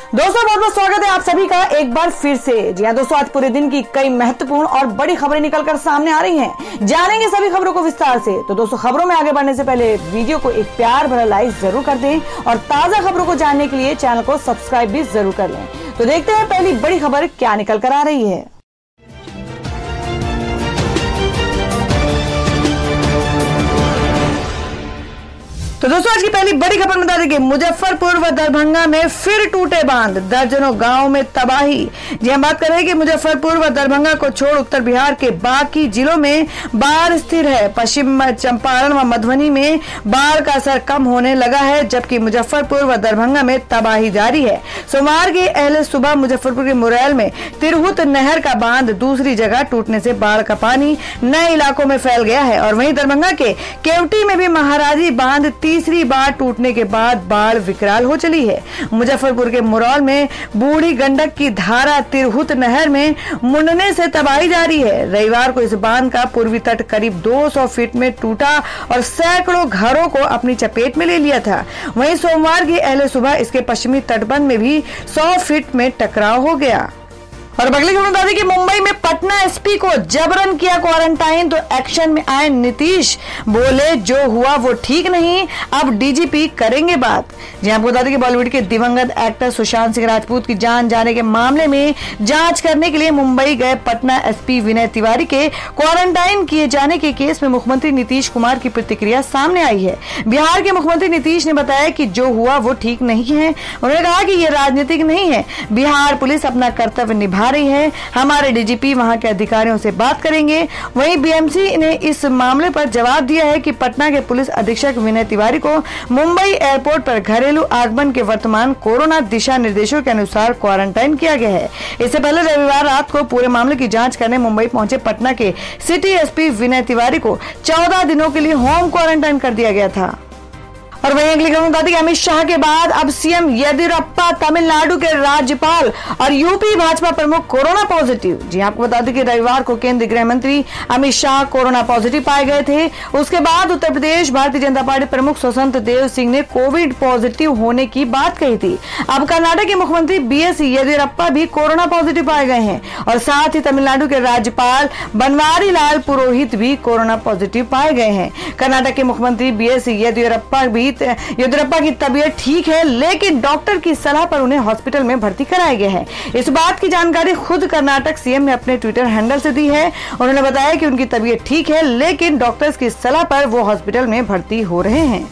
दोस्तों बहुत बहुत स्वागत है आप सभी का एक बार फिर से। जी हाँ दोस्तों, आज पूरे दिन की कई महत्वपूर्ण और बड़ी खबरें निकलकर सामने आ रही हैं। जानेंगे सभी खबरों को विस्तार से। तो दोस्तों खबरों में आगे बढ़ने से पहले वीडियो को एक प्यार भरा लाइक जरूर कर दें और ताजा खबरों को जानने के लिए चैनल को सब्सक्राइब भी जरूर कर लें। तो देखते हैं पहली बड़ी खबर क्या निकल कर आ रही है। तो दोस्तों आज की पहली बड़ी खबर बता दें कि मुजफ्फरपुर व दरभंगा में फिर टूटे बांध, दर्जनों गांवों में तबाही। जी हम बात कर रहे हैं कि मुजफ्फरपुर व दरभंगा को छोड़ उत्तर बिहार के बाकी जिलों में बाढ़ स्थिर है। पश्चिम चंपारण व मधुबनी में बाढ़ का असर कम होने लगा है, जबकि मुजफ्फरपुर व दरभंगा में तबाही जारी है। सोमवार की अहले सुबह मुजफ्फरपुर के मुरैल में तिरहुत नहर का बांध दूसरी जगह टूटने से बाढ़ का पानी नए इलाकों में फैल गया है और वहीं दरभंगा के केवटी में भी महाराजी बांध तीसरी बार टूटने के बाद बाढ़ विकराल हो चली है। मुजफ्फरपुर के मुरौल में बूढ़ी गंडक की धारा तिरहुत नहर में मुंडने से तबाही जारी है। रविवार को इस बांध का पूर्वी तट करीब 200 फीट में टूटा और सैकड़ों घरों को अपनी चपेट में ले लिया था। वहीं सोमवार की अहले सुबह इसके पश्चिमी तटबंध में भी 100 फीट में टकराव हो गया। और अगली खबर बता दें कि मुंबई में पटना एसपी को जबरन किया क्वारंटाइन, तो एक्शन में आए नीतीश, बोले जो हुआ वो ठीक नहीं, अब डीजीपी करेंगे बात। जी आपको बता दें कि बॉलीवुड के दिवंगत एक्टर सुशांत सिंह राजपूत की जान जाने के मामले में जांच करने के लिए मुंबई गए पटना एसपी विनय तिवारी के क्वारंटाइन किए जाने के केस में मुख्यमंत्री नीतीश कुमार की प्रतिक्रिया सामने आई है। बिहार के मुख्यमंत्री नीतीश ने बताया कि जो हुआ वो ठीक नहीं है। उन्होंने कहा कि ये राजनीतिक नहीं है, बिहार पुलिस अपना कर्तव्य निभा रही है, हमारे डीजीपी वहां के अधिकारियों से बात करेंगे। वहीं बीएमसी ने इस मामले पर जवाब दिया है कि पटना के पुलिस अधीक्षक विनय तिवारी को मुंबई एयरपोर्ट पर घरेलू आगमन के वर्तमान कोरोना दिशा निर्देशों के अनुसार क्वारंटाइन किया गया है। इससे पहले रविवार रात को पूरे मामले की जांच करने मुंबई पहुंचे पटना के सिटी एसपी विनय तिवारी को 14 दिनों के लिए होम क्वारंटाइन कर दिया गया था। और वहीं अगली खबर बता दें कि अमित शाह के बाद अब सीएम येदियुरप्पा, तमिलनाडु के राज्यपाल और यूपी भाजपा प्रमुख कोरोना पॉजिटिव। जी आपको बता दें कि रविवार को केंद्रीय गृह मंत्री अमित शाह कोरोना पॉजिटिव पाए गए थे। उसके बाद उत्तर प्रदेश भारतीय जनता पार्टी प्रमुख स्वतंत्र देव सिंह ने कोविड पॉजिटिव होने की बात कही थी। अब कर्नाटक के मुख्यमंत्री बीएस येदियुरप्पा भी कोरोना पॉजिटिव पाए गए हैं और साथ ही तमिलनाडु के राज्यपाल बनवारी लाल पुरोहित भी कोरोना पॉजिटिव पाए गए हैं। कर्नाटक के मुख्यमंत्री बीएस येदियुरप्पा की तबीयत ठीक है, लेकिन डॉक्टर की सलाह पर उन्हें हॉस्पिटल में भर्ती कराया गया है। इस बात की जानकारी खुद कर्नाटक सीएम ने अपने ट्विटर हैंडल से दी है। उन्होंने बताया कि उनकी तबीयत ठीक है, लेकिन डॉक्टर्स की सलाह पर वो हॉस्पिटल में भर्ती हो रहे हैं।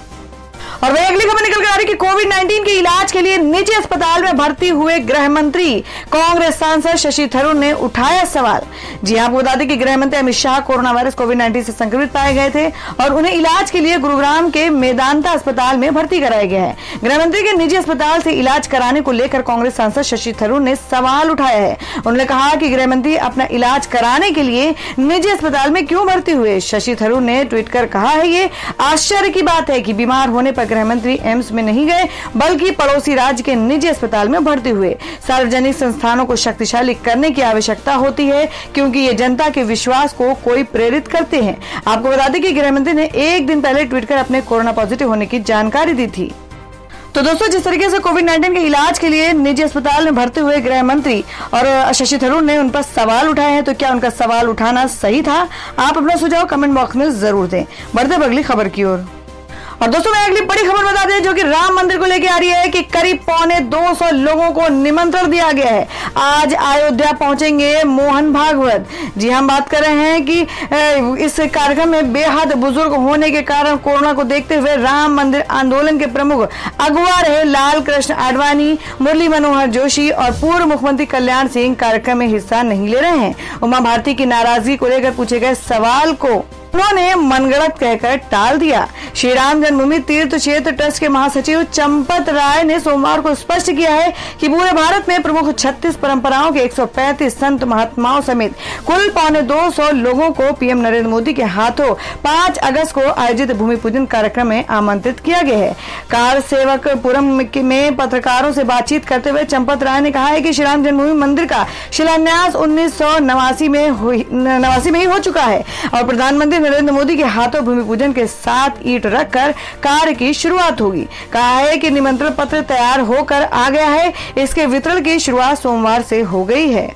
और वही अगली खबर निकल कर आ रही कि कोविड-19 के इलाज के लिए निजी अस्पताल में भर्ती हुए गृह मंत्री कांग्रेस सांसद शशि थरूर ने उठाया सवाल। जी आपको बता दें कि गृह मंत्री अमित शाह कोरोना वायरस कोविड-19 से संक्रमित पाए गए थे और उन्हें इलाज के लिए गुरुग्राम के मेदांता अस्पताल में भर्ती कराया गया है। गृह मंत्री के निजी अस्पताल से इलाज कराने को लेकर कांग्रेस सांसद शशि थरूर ने सवाल उठाया है। उन्होंने कहा कि गृह मंत्री अपना इलाज कराने के लिए निजी अस्पताल में क्यों भर्ती हुए। शशि थरूर ने ट्वीट कर कहा है, ये आश्चर्य की बात है कि बीमार होने पर गृह मंत्री एम्स में नहीं गए, बल्कि पड़ोसी राज्य के निजी अस्पताल में भर्ती हुए। सार्वजनिक संस्थानों को शक्तिशाली करने की आवश्यकता होती है, क्योंकि ये जनता के विश्वास को कोई प्रेरित करते हैं। आपको बता दें कि गृह मंत्री ने एक दिन पहले ट्वीट कर अपने कोरोना पॉजिटिव होने की जानकारी दी थी। तो दोस्तों जिस तरीके से कोविड-19 के इलाज के लिए निजी अस्पताल में भर्ती हुए गृह मंत्री और शशि थरूर ने उन पर सवाल उठाए हैं, तो क्या उनका सवाल उठाना सही था? आप अपना सुझाव कमेंट बॉक्स में जरूर दें। बढ़ते अगली खबर की ओर। और दोस्तों मैं अगली बड़ी खबर बता दें जो कि राम मंदिर को लेकर आ रही है कि करीब 225 लोगों को निमंत्रण दिया गया है। आज अयोध्या पहुंचेंगे मोहन भागवत। जी हम बात कर रहे हैं कि इस कार्यक्रम में बेहद बुजुर्ग होने के कारण कोरोना को देखते हुए राम मंदिर आंदोलन के प्रमुख अगुवा रहे लाल कृष्ण आडवाणी, मुरली मनोहर जोशी और पूर्व मुख्यमंत्री कल्याण सिंह कार्यक्रम में हिस्सा नहीं ले रहे हैं। उमा भारती की नाराजगी को लेकर पूछे गए सवाल को उन्होंने मनगढ़ंत कहकर टाल दिया। श्री राम जन्मभूमि तीर्थ क्षेत्र ट्रस्ट के महासचिव चंपत राय ने सोमवार को स्पष्ट किया है कि पूरे भारत में प्रमुख 36 परंपराओं के 135 संत महात्माओं समेत कुल 225 लोगों को पीएम नरेंद्र मोदी के हाथों 5 अगस्त को आयोजित भूमि पूजन कार्यक्रम में आमंत्रित किया गया है। कार सेवकपुरम में पत्रकारों से बातचीत करते हुए चंपत राय ने कहा है कि श्री राम जन्मभूमि मंदिर का शिलान्यास 1989 में ही हो चुका है और प्रधानमंत्री नरेंद्र मोदी के हाथों भूमि पूजन के साथ ईंट रखकर कार्य की शुरुआत होगी। कहा है कि निमंत्रण पत्र तैयार होकर आ गया है, इसके वितरण की शुरुआत सोमवार से हो गई है।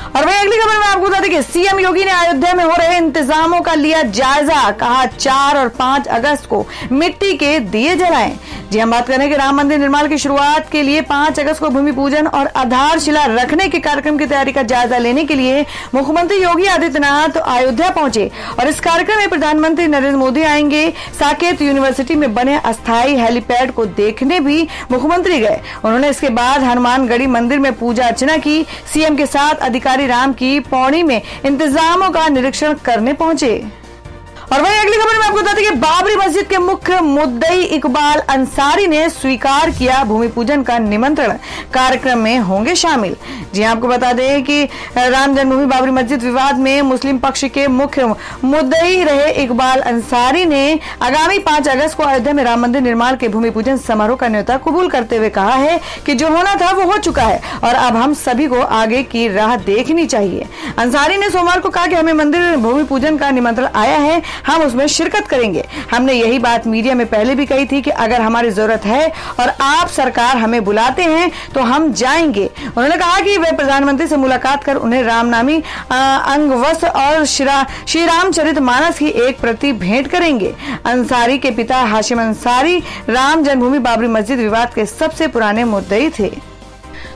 और वही अगली खबर में आपको बता दें कि सीएम योगी ने अयोध्या में हो रहे इंतजामों का लिया जायजा। कहा 4 और 5 अगस्त को मिट्टी के दिए जलाएं। जी हम बात करें कि राम मंदिर निर्माण की शुरुआत के लिए 5 अगस्त को भूमि पूजन और आधारशिला रखने के कार्यक्रम की तैयारी का जायजा लेने के लिए मुख्यमंत्री योगी आदित्यनाथ अयोध्या पहुंचे और इस कार्यक्रम में प्रधानमंत्री नरेंद्र मोदी आएंगे। साकेत यूनिवर्सिटी में बने अस्थायी हेलीपैड को देखने भी मुख्यमंत्री गए। उन्होंने इसके बाद हनुमानगढ़ी मंदिर में पूजा अर्चना की। सीएम के साथ अधिकारी राम की पौड़ी में इंतजामों का निरीक्षण करने पहुंचे। और वही अगली खबर में आपको बता दें कि बाबरी मस्जिद के मुख्य मुद्दई इकबाल अंसारी ने स्वीकार किया भूमि पूजन का निमंत्रण, कार्यक्रम में होंगे शामिल। जी आपको बता दें कि राम जन्मभूमि बाबरी मस्जिद विवाद में मुस्लिम पक्ष के मुख्य मुद्दई रहे इकबाल अंसारी ने आगामी 5 अगस्त को अयोध्या में राम मंदिर निर्माण के भूमि पूजन समारोह का न्योता कबूल करते हुए कहा है कि जो होना था वो हो चुका है और अब हम सभी को आगे की राह देखनी चाहिए। अंसारी ने सोमवार को कहा कि हमें मंदिर भूमि पूजन का निमंत्रण आया है, हम उसमें शिरकत करेंगे। हमने यही बात मीडिया में पहले भी कही थी कि अगर हमारी जरूरत है और आप सरकार हमें बुलाते हैं तो हम जाएंगे। उन्होंने कहा कि वे प्रधानमंत्री से मुलाकात कर उन्हें रामनामी अंगवस्त्र और श्री रामचरितमानस की एक प्रति भेंट करेंगे। अंसारी के पिता हाशिम अंसारी राम जन्मभूमि बाबरी मस्जिद विवाद के सबसे पुराने मुद्दई थे।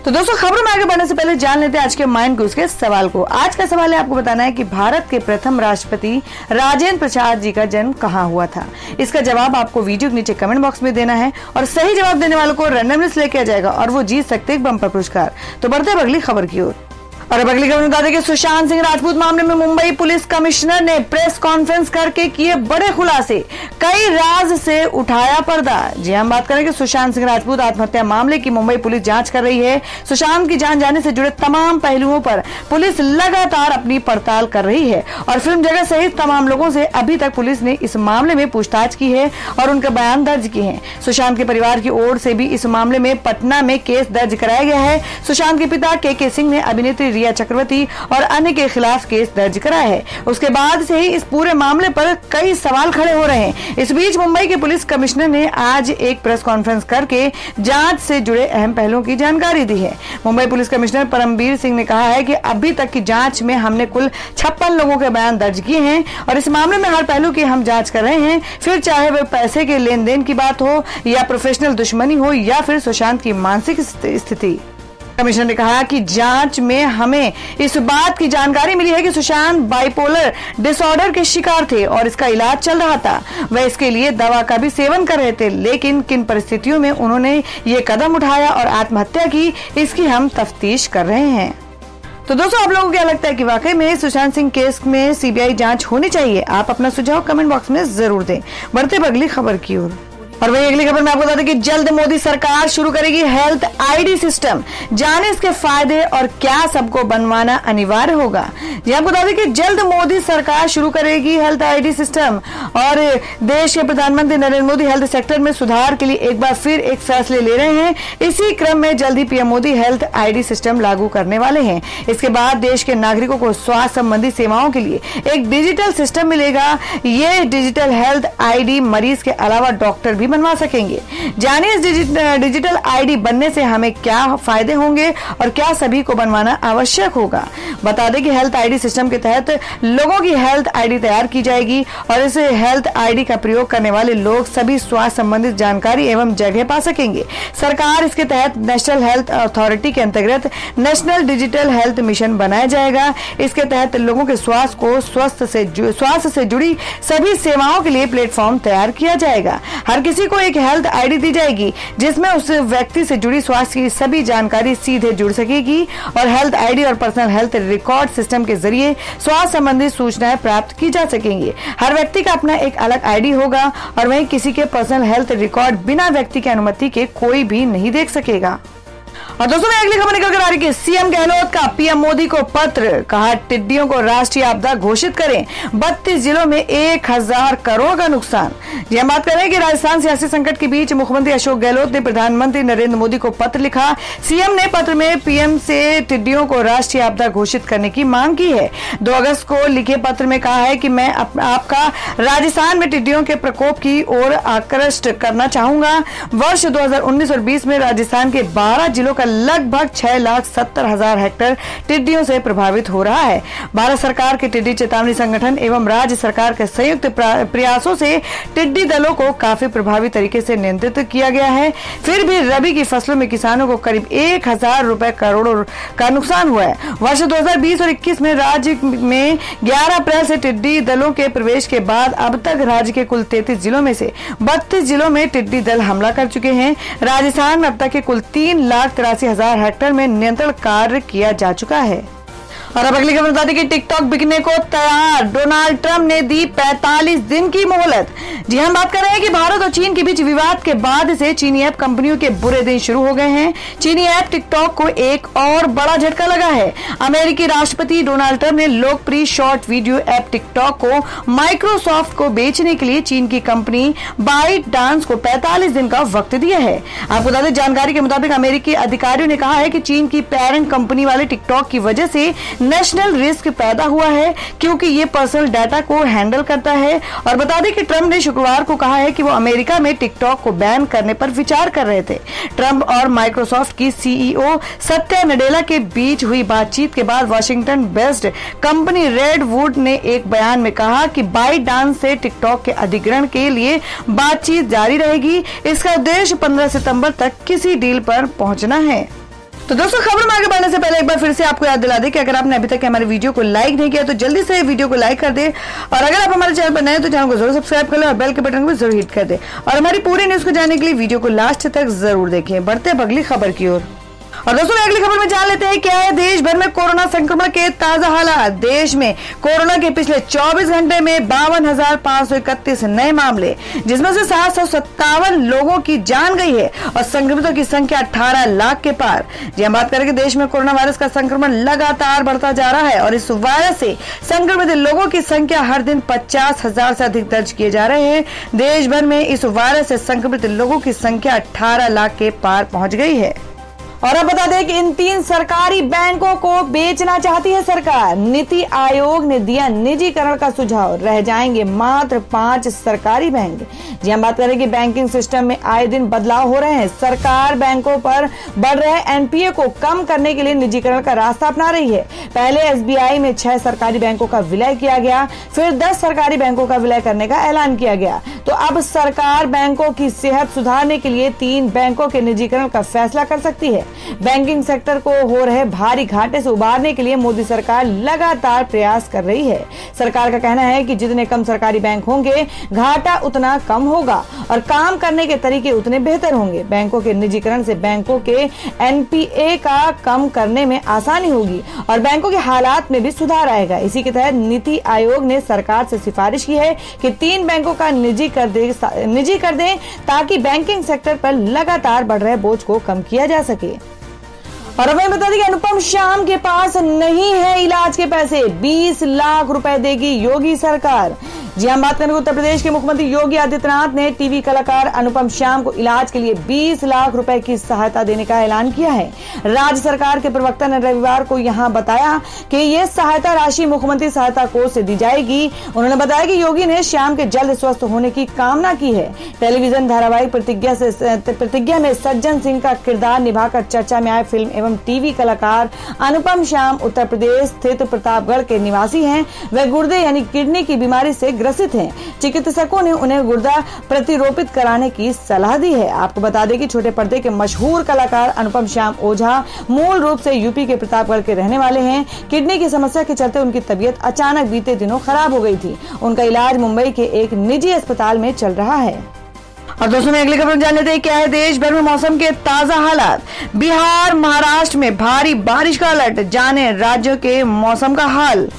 तो दोस्तों खबरों में आगे बढ़ने से पहले जान लेते हैं आज के माइंड क्विज के सवाल को। आज का सवाल है, आपको बताना है कि भारत के प्रथम राष्ट्रपति राजेंद्र प्रसाद जी का जन्म कहाँ हुआ था। इसका जवाब आपको वीडियो के नीचे कमेंट बॉक्स में देना है और सही जवाब देने वालों को रैंडम लिस्ट लेके आ जाएगा और वो जीत सकते हैं बम्पर पुरस्कार। तो बढ़ते हैं अगली खबर की ओर। और अब अगली खबर बता दें कि सुशांत सिंह राजपूत मामले में मुंबई पुलिस कमिश्नर ने प्रेस कॉन्फ्रेंस करके किए बड़े खुलासे, कई राज से उठाया पर्दा। जी हम बात करें कि सुशांत सिंह राजपूत आत्महत्या मामले की मुंबई पुलिस जांच कर रही है। सुशांत की जान जाने से जुड़े तमाम पहलुओं पर पुलिस लगातार अपनी पड़ताल कर रही है और फिल्म जगत सहित तमाम लोगों से अभी तक पुलिस ने इस मामले में पूछताछ की है और उनके बयान दर्ज किए हैं। सुशांत के परिवार की ओर से भी इस मामले में पटना में केस दर्ज कराया गया है। सुशांत के पिता के सिंह ने अभिनेत्री रिया चक्रवर्ती और अन्य के खिलाफ केस दर्ज कराया है। उसके बाद से ही इस पूरे मामले पर कई सवाल खड़े हो रहे हैं। इस बीच मुंबई के पुलिस कमिश्नर ने आज एक प्रेस कॉन्फ्रेंस करके जांच से जुड़े अहम पहलुओं की जानकारी दी है। मुंबई पुलिस कमिश्नर परमबीर सिंह ने कहा है कि अभी तक की जांच में हमने कुल 56 लोगों के बयान दर्ज किए हैं और इस मामले में हर पहलू की हम जांच कर रहे हैं, फिर चाहे वह पैसे के लेन देन की बात हो या प्रोफेशनल दुश्मनी हो या फिर सुशांत की मानसिक स्थिति। कमिश्नर ने कहा कि जांच में हमें इस बात की जानकारी मिली है कि सुशांत बाइपोलर डिसऑर्डर के शिकार थे और इसका इलाज चल रहा था। वह इसके लिए दवा का भी सेवन कर रहे थे, लेकिन किन परिस्थितियों में उन्होंने ये कदम उठाया और आत्महत्या की, इसकी हम तफ्तीश कर रहे हैं। तो दोस्तों आप लोगों को क्या लगता है कि वाकई में सुशांत सिंह केस में सीबीआई जांच होनी चाहिए? आप अपना सुझाव कमेंट बॉक्स में जरूर दें। बढ़ते अगली खबर की ओर। और वही अगली खबर में आपको बता दें कि जल्द मोदी सरकार शुरू करेगी हेल्थ आईडी सिस्टम। जाने इसके फायदे और क्या सबको बनवाना अनिवार्य होगा। जी आपको बता दें कि जल्द मोदी सरकार शुरू करेगी हेल्थ आईडी सिस्टम और देश के प्रधानमंत्री नरेंद्र मोदी हेल्थ सेक्टर में सुधार के लिए एक बार फिर एक फैसले ले रहे हैं। इसी क्रम में जल्द ही PM Modi health ID system लागू करने वाले हैं। इसके बाद देश के नागरिकों को स्वास्थ्य संबंधी सेवाओं के लिए एक डिजिटल सिस्टम मिलेगा। ये डिजिटल हेल्थ आईडी मरीज के अलावा डॉक्टर भी बनवा सकेंगे। जानिए इस डिजिटल आईडी बनने से हमें क्या फायदे होंगे और क्या सभी को बनवाना आवश्यक होगा। बता दें कि हेल्थ आईडी सिस्टम के तहत लोगों की हेल्थ आईडी तैयार की जाएगी और इस हेल्थ आईडी का प्रयोग करने वाले लोग सभी स्वास्थ्य संबंधित जानकारी एवं जगह पा सकेंगे। सरकार इसके तहत नेशनल हेल्थ अथॉरिटी के अंतर्गत नेशनल डिजिटल हेल्थ मिशन बनाया जाएगा। इसके तहत लोगों के स्वास्थ्य को स्वास्थ्य से जुड़ी सभी सेवाओं के लिए प्लेटफॉर्म तैयार किया जाएगा। हर किसी को एक हेल्थ आईडी दी जाएगी जिसमें उस व्यक्ति से जुड़ी स्वास्थ्य की सभी जानकारी सीधे जुड़ सकेगी और हेल्थ आईडी और पर्सनल हेल्थ रिकॉर्ड सिस्टम के जरिए स्वास्थ्य संबंधी सूचनाएं प्राप्त की जा सकेंगी। हर व्यक्ति का अपना एक अलग आईडी होगा और वहीं किसी के पर्सनल हेल्थ रिकॉर्ड बिना व्यक्ति की अनुमति के कोई भी नहीं देख सकेगा। और दोस्तों मैं अगली खबर निकल कर आ रही है सीएम गहलोत का पीएम मोदी को पत्र, कहा टिड्डियों को राष्ट्रीय आपदा घोषित करें, 32 जिलों में 1000 करोड़ का नुकसान। जी हम बात कर रहे हैं कि राजस्थान सियासी संकट के बीच मुख्यमंत्री अशोक गहलोत ने प्रधानमंत्री नरेंद्र मोदी को पत्र लिखा। सीएम ने पत्र में पीएम से टिड्डियों को राष्ट्रीय आपदा घोषित करने की मांग की है। 2 अगस्त को लिखे पत्र में कहा है कि मैं आपका राजस्थान में टिड्डियों के प्रकोप की ओर आकृष्ट करना चाहूंगा। वर्ष 2019 और 20 में राजस्थान के 12 जिलों का लगभग 6,70,000 हेक्टेयर टिड्डियों से प्रभावित हो रहा है। भारत सरकार के टिड्डी चेतावनी संगठन एवं राज्य सरकार के संयुक्त प्रयासों से टिड्डी दलों को काफी प्रभावी तरीके से नियंत्रित किया गया है। फिर भी रबी की फसलों में किसानों को करीब 1000 रुपए करोड़ का नुकसान हुआ है। वर्ष 2020 और 21 में राज्य में 11 अप्रैल से टिड्डी दलों के प्रवेश के बाद अब तक राज्य के कुल 33 जिलों में से 32 जिलों में टिड्डी दल हमला कर चुके हैं। राजस्थान में अब तक के कुल 3,83,000 हेक्टेयर में नियंत्रण कार्य किया जा चुका है। और अब अगली खबर बता दें कि टिकटॉक बिकने को तैयार, डोनाल्ड ट्रंप ने दी 45 दिन की मोहलत। जी हम बात कर रहे हैं कि भारत और चीन के बीच विवाद के बाद से चीनी ऐप कंपनियों के बुरे दिन शुरू हो गए हैं। चीनी ऐप टिकटॉक को एक और बड़ा झटका लगा है। अमेरिकी राष्ट्रपति डोनाल्ड ट्रंप ने लोकप्रिय शॉर्ट वीडियो ऐप टिकटॉक को माइक्रोसॉफ्ट को बेचने के लिए चीन की कंपनी बाइट डांस को 45 दिन का वक्त दिया है। आपको बता दें, जानकारी के मुताबिक अमेरिकी अधिकारियों ने कहा है कि चीन की पेरेंट कंपनी वाले टिकटॉक की वजह से नेशनल रिस्क पैदा हुआ है, क्योंकि ये पर्सनल डाटा को हैंडल करता है। और बता दें कि ट्रंप ने शुक्रवार को कहा है कि वो अमेरिका में टिकटॉक को बैन करने पर विचार कर रहे थे। ट्रंप और माइक्रोसॉफ्ट की सीईओ सत्या नडेला के बीच हुई बातचीत के बाद वाशिंगटन बेस्ड कंपनी रेडवुड ने एक बयान में कहा कि बाइट डांस से टिकटॉक के अधिग्रहण के लिए बातचीत जारी रहेगी। इसका उद्देश्य 15 सितंबर तक किसी डील पर पहुंचना है। तो दोस्तों खबर में आगे बढ़ने से पहले एक बार फिर से आपको याद दिला दें कि अगर आपने अभी तक हमारे वीडियो को लाइक नहीं किया तो जल्दी से वीडियो को लाइक कर दें, और अगर आप हमारे चैनल पर नए तो चैनल को जरूर सब्सक्राइब कर लें और बेल के बटन को जरूर हिट कर दें। और हमारी पूरी न्यूज को जानने के लिए वीडियो को लास्ट तक जरूर देखें। बढ़ते हैं अगली खबर की ओर। और दोस्तों अगली खबर में जान लेते हैं क्या है देश भर में कोरोना संक्रमण के ताजा हालात। देश में कोरोना के पिछले 24 घंटे में 52,531 नए मामले, जिसमें से 757 लोगों की जान गई है और संक्रमितों की संख्या 18 लाख के पार। जी हम बात करें देश में कोरोना वायरस का संक्रमण लगातार बढ़ता जा रहा है और इस वायरस से संक्रमित लोगों की संख्या हर दिन 50,000 से अधिक दर्ज किए जा रहे हैं। देश भर में इस वायरस से संक्रमित लोगों की संख्या 18 लाख के पार पहुंच गई है। और अब बता दें कि इन 3 सरकारी बैंकों को बेचना चाहती है सरकार। नीति आयोग ने दिया निजीकरण का सुझाव, रह जाएंगे मात्र 5 सरकारी बैंक। जी हम बात करें कि बैंकिंग सिस्टम में आए दिन बदलाव हो रहे हैं। सरकार बैंकों पर बढ़ रहे एनपीए को कम करने के लिए निजीकरण का रास्ता अपना रही है। पहले एसबीआई में 6 सरकारी बैंकों का विलय किया गया, फिर 10 सरकारी बैंकों का विलय करने का ऐलान किया गया। तो अब सरकार बैंकों की सेहत सुधारने के लिए 3 बैंकों के निजीकरण का फैसला कर सकती है। बैंकिंग सेक्टर को हो रहे भारी घाटे से उबारने के लिए मोदी सरकार लगातार प्रयास कर रही है। सरकार का कहना है कि जितने कम सरकारी बैंक होंगे घाटा उतना कम होगा और काम करने के तरीके उतने बेहतर होंगे। बैंकों के निजीकरण से बैंकों के एनपीए का कम करने में आसानी होगी और बैंकों के हालात में भी सुधार आएगा। इसी के तहत नीति आयोग ने सरकार से सिफारिश की है कि 3 बैंकों का निजी कर दें ताकि बैंकिंग सेक्टर पर लगातार बढ़ रहे बोझ को कम किया जा सके। और हमें बता दें कि अनुपम श्याम के पास नहीं है इलाज के पैसे, 20 लाख रुपए देगी योगी सरकार। जी हम बात करें उत्तर प्रदेश के मुख्यमंत्री योगी आदित्यनाथ ने टीवी कलाकार अनुपम श्याम को इलाज के लिए 20 लाख रुपए की सहायता देने का ऐलान किया है। राज्य सरकार के प्रवक्ता ने रविवार को यहां बताया कि ये सहायता राशि मुख्यमंत्री सहायता कोष से दी जाएगी। उन्होंने बताया कि योगी ने श्याम के जल्द स्वस्थ होने की कामना की है। टेलीविजन धारावाहिक प्रतिज्ञा में सज्जन सिंह का किरदार निभाकर चर्चा में आए फिल्म एवं टीवी कलाकार अनुपम श्याम उत्तर प्रदेश स्थित प्रतापगढ़ के निवासी हैं। वे गुर्दे यानी किडनी की बीमारी से ग्रसित हैं। चिकित्सकों ने उन्हें गुर्दा प्रतिरोपित कराने की सलाह दी है। आपको बता दें कि छोटे पर्दे के मशहूर कलाकार अनुपम श्याम ओझा मूल रूप से यूपी के प्रतापगढ़ के रहने वाले हैं। किडनी की समस्या के चलते उनकी तबीयत अचानक बीते दिनों खराब हो गई थी। उनका इलाज मुंबई के एक निजी अस्पताल में चल रहा है। और दोस्तों में अगली खबर जान लेते हैं क्या है देश भर में मौसम के ताजा हालात। बिहार महाराष्ट्र में भारी बारिश का अलर्ट, जाने राज्यों के मौसम का हाल।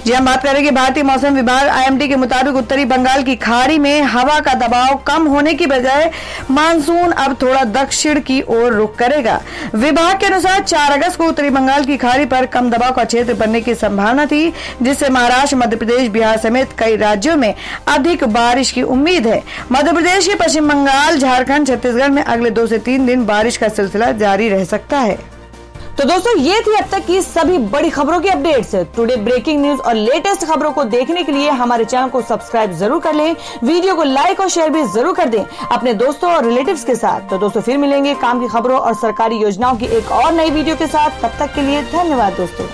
जी हम बात करेंगे भारतीय मौसम विभाग IMD के मुताबिक उत्तरी बंगाल की खाड़ी में हवा का दबाव कम होने की बजाय मानसून अब थोड़ा दक्षिण की ओर रुख करेगा। विभाग के अनुसार 4 अगस्त को उत्तरी बंगाल की खाड़ी पर कम दबाव का क्षेत्र बनने की संभावना थी, जिससे महाराष्ट्र, मध्य प्रदेश, बिहार समेत कई राज्यों में अधिक बारिश की उम्मीद है। मध्य प्रदेश के पश्चिम बंगाल, झारखंड, छत्तीसगढ़ में अगले 2 से 3 दिन बारिश का सिलसिला जारी रह सकता है। तो दोस्तों ये थी अब तक की सभी बड़ी खबरों की अपडेट्स। टुडे ब्रेकिंग न्यूज और लेटेस्ट खबरों को देखने के लिए हमारे चैनल को सब्सक्राइब जरूर कर लें, वीडियो को लाइक और शेयर भी जरूर कर दें अपने दोस्तों और रिलेटिव्स के साथ। तो दोस्तों फिर मिलेंगे काम की खबरों और सरकारी योजनाओं की एक और नई वीडियो के साथ। तब तक के लिए धन्यवाद दोस्तों।